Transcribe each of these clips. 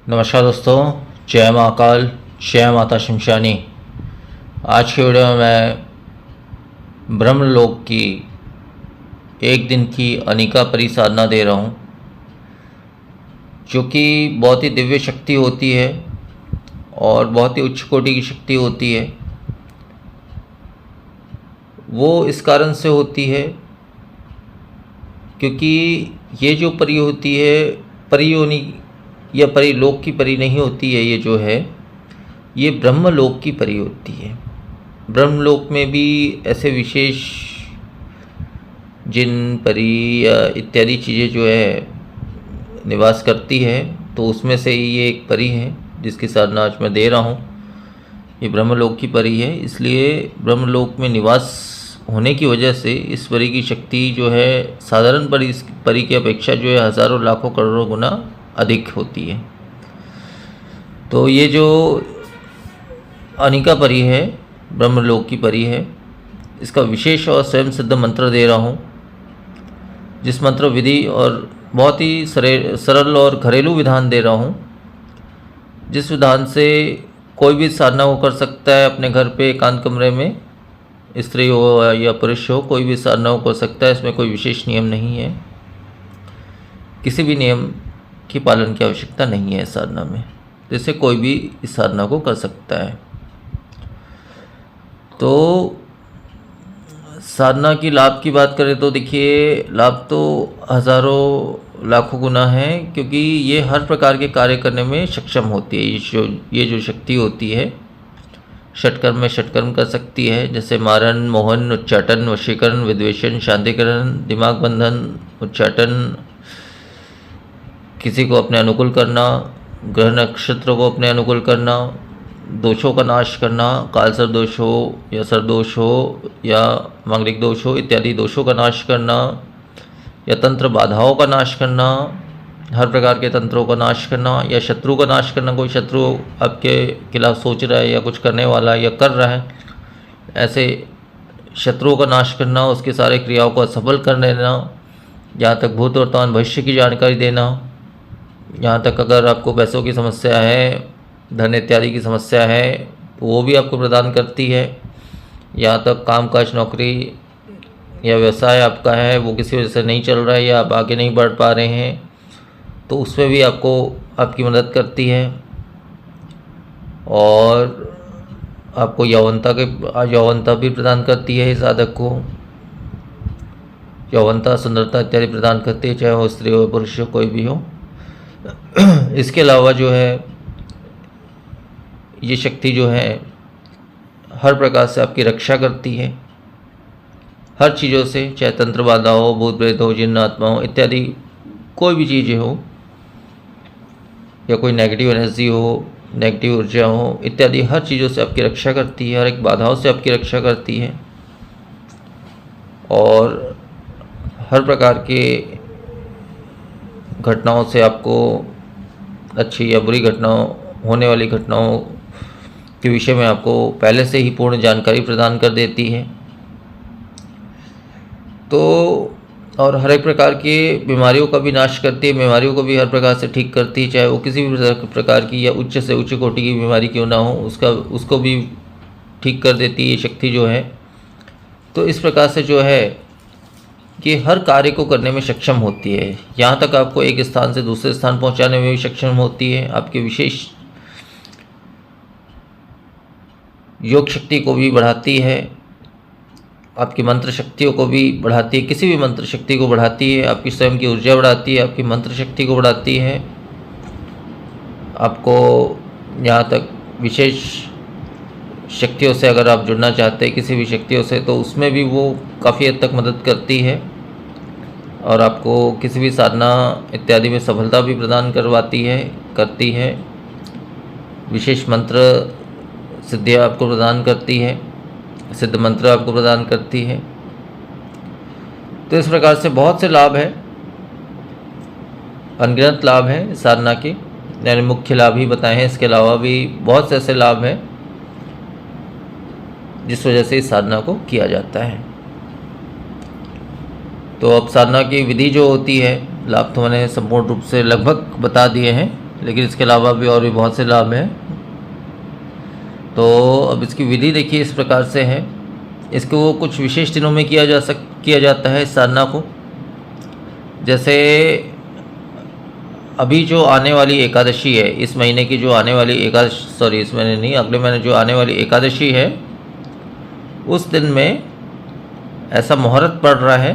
नमस्कार दोस्तों, जय महाकाल, जय माता शमशानी। आज की वीडियो में मैं ब्रह्मलोक की एक दिन की अनिका परी साधना दे रहा हूँ, जो कि बहुत ही दिव्य शक्ति होती है और बहुत ही उच्च कोटि की शक्ति होती है। वो इस कारण से होती है क्योंकि ये जो परी होती है, परी योनि या परिलोक की परी नहीं होती है। ये जो है ये ब्रह्मलोक की परी होती है। ब्रह्मलोक में भी ऐसे विशेष जिन परी या इत्यादि चीज़ें जो है निवास करती है, तो उसमें से ये एक परी है जिसकी साधना आज मैं दे रहा हूँ। ये ब्रह्मलोक की परी है, इसलिए ब्रह्मलोक में निवास होने की वजह से इस परी की शक्ति जो है साधारण परी की अपेक्षा जो है हज़ारों लाखों करोड़ों गुना अधिक होती है। तो ये जो अनिका परी है, ब्रह्मलोक की परी है, इसका विशेष और स्वयं सिद्ध मंत्र दे रहा हूँ, जिस मंत्र विधि और बहुत ही सरल और घरेलू विधान दे रहा हूँ, जिस विधान से कोई भी साधना को कर सकता है। अपने घर पे एकांत कमरे में स्त्री हो या पुरुष हो, कोई भी साधना को कर सकता है। इसमें कोई विशेष नियम नहीं है, किसी भी नियम की पालन की आवश्यकता नहीं है इस साधना में, जैसे कोई भी इस साधना को कर सकता है। तो साधना की लाभ की बात करें तो देखिए, लाभ तो हज़ारों लाखों गुना है, क्योंकि ये हर प्रकार के कार्य करने में सक्षम होती है। ये जो शक्ति होती है, षटकर्म में षटकर्म कर सकती है, जैसे मारण, मोहन, उच्चाटन, वशीकरण, विद्वेषण, शांतिकरण, दिमाग बंधन, उच्चाटन, किसी को अपने अनुकूल करना, ग्रह नक्षत्रों को अपने अनुकूल करना, दोषों का नाश करना, कालसर्प दोष हो या सर्पदोष हो या मांगलिक दोष हो इत्यादि दोषों का नाश करना, या तंत्र बाधाओं का नाश करना, हर प्रकार के तंत्रों का नाश करना, या शत्रु का नाश करना। कोई शत्रु आपके खिलाफ सोच रहा है या कुछ करने वाला है या कर रहा है, ऐसे शत्रुओं का नाश करना, उसके सारे क्रियाओं को असफल कर देना, यहाँ तक भूत वर्तमान भविष्य की जानकारी देना, यहाँ तक अगर आपको पैसों की समस्या है, धन इत्यादि की समस्या है, तो वो भी आपको प्रदान करती है। यहाँ तक कामकाज, नौकरी या व्यवसाय आपका है, वो किसी वजह से नहीं चल रहा है या आप आगे नहीं बढ़ पा रहे हैं, तो उसमें भी आपकी मदद करती है। और आपको यौवनता भी प्रदान करती है। साधक को यौवनता, सुंदरता इत्यादि प्रदान करती है, चाहे वो स्त्री हो पुरुष हो, कोई भी हो। इसके अलावा जो है ये शक्ति जो है हर प्रकार से आपकी रक्षा करती है, हर चीज़ों से, चाहे तंत्र बाधा हो, भूत प्रेत हो, जिन्न आत्मा हो इत्यादि कोई भी चीज़ें हो, या कोई नेगेटिव एनर्जी हो, नेगेटिव ऊर्जा हो इत्यादि, हर चीज़ों से आपकी रक्षा करती है, हर एक बाधाओं से आपकी रक्षा करती है। और हर प्रकार के घटनाओं से आपको, अच्छी या बुरी घटनाओं, होने वाली घटनाओं के विषय में आपको पहले से ही पूर्ण जानकारी प्रदान कर देती है। तो और हर एक प्रकार की बीमारियों का भी नाश करती है, बीमारियों को भी हर प्रकार से ठीक करती है, चाहे वो किसी भी प्रकार की या उच्च से उच्च कोटि की बीमारी क्यों ना हो, उसको भी ठीक कर देती है ये शक्ति जो है। तो इस प्रकार से जो है कि हर कार्य को करने में सक्षम होती है, यहाँ तक आपको एक स्थान से दूसरे स्थान पहुँचाने में भी सक्षम होती है। आपके विशेष योग शक्ति को भी बढ़ाती है, आपकी मंत्र शक्तियों को भी बढ़ाती है, किसी भी मंत्र शक्ति को बढ़ाती है, आपकी स्वयं की ऊर्जा बढ़ाती है, आपकी मंत्र शक्ति को बढ़ाती है। आपको यहाँ तक विशेष शक्तियों से अगर आप जुड़ना चाहते हैं, किसी भी शक्तियों से, तो उसमें भी वो काफ़ी हद तक मदद करती है और आपको किसी भी साधना इत्यादि में सफलता भी प्रदान करती है। विशेष मंत्र सिद्धियाँ आपको प्रदान करती है, सिद्ध मंत्र आपको प्रदान करती है। तो इस प्रकार से बहुत से लाभ हैं, अनगिनत लाभ हैं साधना के, यानी मुख्य लाभ ही बताए हैं। इसके अलावा भी बहुत से ऐसे लाभ हैं जिस वजह से इस साधना को किया जाता है। तो अब साधना की विधि जो होती है, लाभ तो मैंने संपूर्ण रूप से लगभग बता दिए हैं, लेकिन इसके अलावा भी और भी बहुत से लाभ हैं। तो अब इसकी विधि देखिए इस प्रकार से है। इसको कुछ विशेष दिनों में किया जाता है इस साधना को। जैसे अभी जो आने वाली एकादशी है, इस महीने की जो आने वाली इस महीने नहीं, अगले महीने जो आने वाली एकादशी है, उस दिन में ऐसा मुहूर्त पड़ रहा है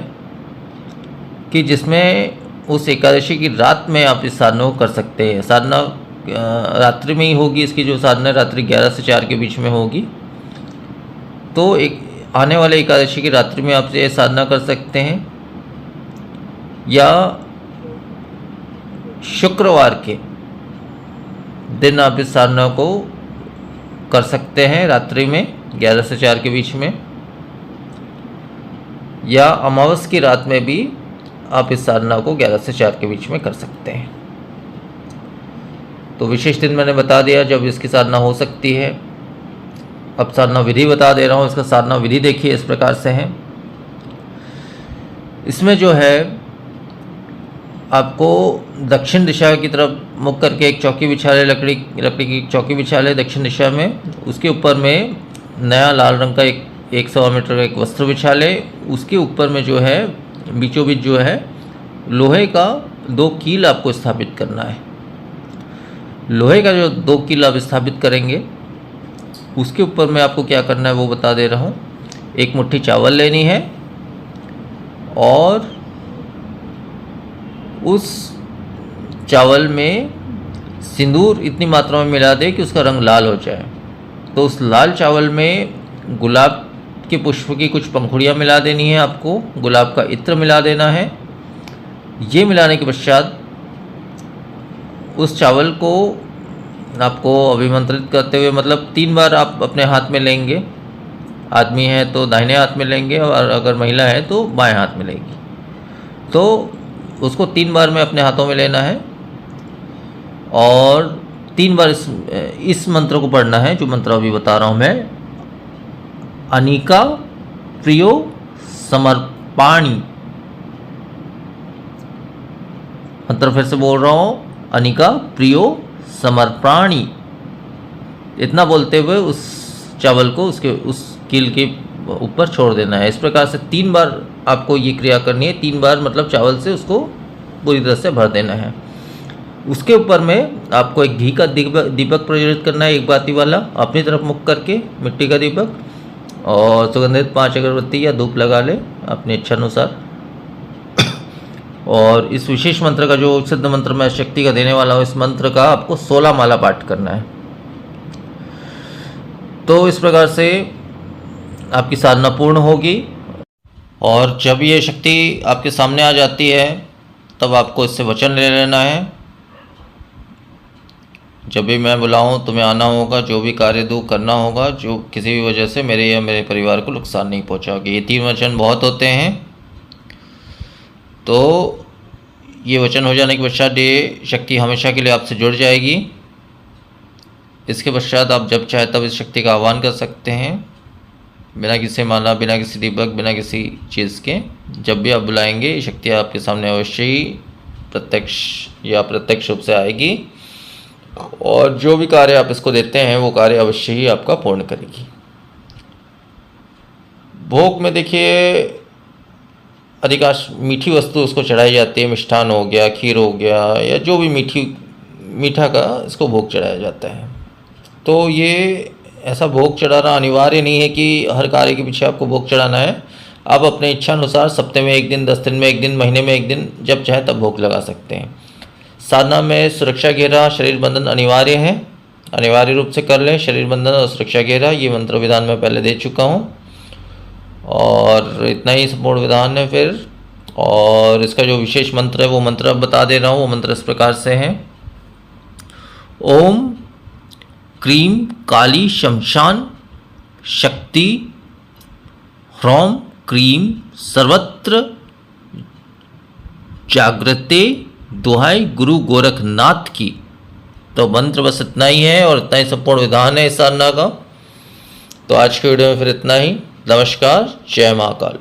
कि जिसमें उस एकादशी की रात में आप इस साधना को कर सकते हैं। साधना रात्रि में ही होगी। इसकी जो साधना रात्रि 11 से 4 के बीच में होगी। तो एक आने वाले एकादशी की रात्रि में आप ये साधना कर सकते हैं, या शुक्रवार के दिन आप इस साधना को कर सकते हैं रात्रि में 11 से 4 के बीच में, या अमावस की रात में भी आप इस साधना को 11 से 4 के बीच में कर सकते हैं। तो विशेष दिन मैंने बता दिया जब इसकी साधना हो सकती है। अब साधना विधि बता दे रहा हूँ। इसका साधना विधि देखिए इस प्रकार से है। इसमें जो है आपको दक्षिण दिशा की तरफ मुख करके एक चौकी बिछा ले, लकड़ी की चौकी बिछा ले दक्षिण दिशा में। उसके ऊपर में नया लाल रंग का एक 100 मीटर का एक वस्त्र बिछा ले। उसके ऊपर में जो है बीचों बीच जो है लोहे का 2 कील आपको स्थापित करना है। लोहे का जो 2 कील आप स्थापित करेंगे, उसके ऊपर में आपको क्या करना है वो बता दे रहा हूँ। एक मुट्ठी चावल लेनी है और उस चावल में सिंदूर इतनी मात्रा में मिला दे कि उसका रंग लाल हो जाए। तो उस लाल चावल में गुलाब के पुष्प की कुछ पंखुड़ियाँ मिला देनी है आपको, गुलाब का इत्र मिला देना है। ये मिलाने के पश्चात उस चावल को आपको अभिमंत्रित करते हुए, मतलब 3 बार आप अपने हाथ में लेंगे। आदमी है तो दाहिने हाथ में लेंगे और अगर महिला है तो बाएं हाथ में लेंगी। तो उसको 3 बार में अपने हाथों में लेना है और 3 बार इस मंत्र को पढ़ना है, जो मंत्र अभी बता रहा हूँ मैं। अनिका प्रियो समर्पाणी। मंत्र फिर से बोल रहा हूँ, अनिका प्रियो समर्पाणी। इतना बोलते हुए उस चावल को उस कील के ऊपर छोड़ देना है। इस प्रकार से 3 बार आपको ये क्रिया करनी है। 3 बार मतलब चावल से उसको पूरी तरह से भर देना है। उसके ऊपर में आपको एक घी का दीपक प्रज्वलित करना है, एक बाती वाला, अपनी तरफ मुख करके मिट्टी का दीपक, और सुगंधित 5 अगरबत्ती या धूप लगा ले अपनी इच्छा अनुसार। और इस विशेष मंत्र का, जो सिद्ध मंत्र मैं शक्ति का देने वाला हूँ, इस मंत्र का आपको 16 माला पाठ करना है। तो इस प्रकार से आपकी साधना पूर्ण होगी। और जब ये शक्ति आपके सामने आ जाती है तब आपको इससे वचन ले लेना है। जब भी मैं बुलाऊं तुम्हें आना होगा, जो भी कार्य दूँ करना होगा, जो किसी भी वजह से मेरे या मेरे परिवार को नुकसान नहीं पहुंचाओगे। ये 3 वचन बहुत होते हैं। तो ये वचन हो जाने के पश्चात ये शक्ति हमेशा के लिए आपसे जुड़ जाएगी। इसके पश्चात आप जब चाहे तब इस शक्ति का आह्वान कर सकते हैं, बिना किसी माला, बिना किसी दीपक, बिना किसी चीज़ के। जब भी आप बुलाएंगे ये शक्ति आपके सामने अवश्य ही प्रत्यक्ष या अप्रत्यक्ष रूप से आएगी, और जो भी कार्य आप इसको देते हैं वो कार्य अवश्य ही आपका पूर्ण करेगी। भोग में देखिए अधिकांश मीठी वस्तु उसको चढ़ाई जाती है। मिष्ठान हो गया, खीर हो गया, या जो भी मीठा का इसको भोग चढ़ाया जाता है। तो ये ऐसा भोग चढ़ाना अनिवार्य नहीं है कि हर कार्य के पीछे आपको भोग चढ़ाना है। आप अपने इच्छा अनुसार सप्ताह में 1 दिन, 10 दिन में 1 दिन, महीने में 1 दिन, जब चाहे तब भोग लगा सकते हैं। साधना में सुरक्षा घेरा, शरीर बंधन अनिवार्य है। अनिवार्य रूप से कर लें शरीर बंधन और सुरक्षा घेरा। ये मंत्र विधान मैं पहले दे चुका हूँ, और इतना ही संपूर्ण विधान है फिर। और इसका जो विशेष मंत्र है वो मंत्र अब बता दे रहा हूँ। वो मंत्र इस प्रकार से है। ओम क्रीम काली शमशान शक्ति ह्रौम क्रीम सर्वत्र जागृते दुहाई गुरु गोरखनाथ की। तो मंत्र बस इतना ही है और इतना ही संपूर्ण विधान है इस साधना का। तो आज के वीडियो में फिर इतना ही। नमस्कार, जय महाकाल।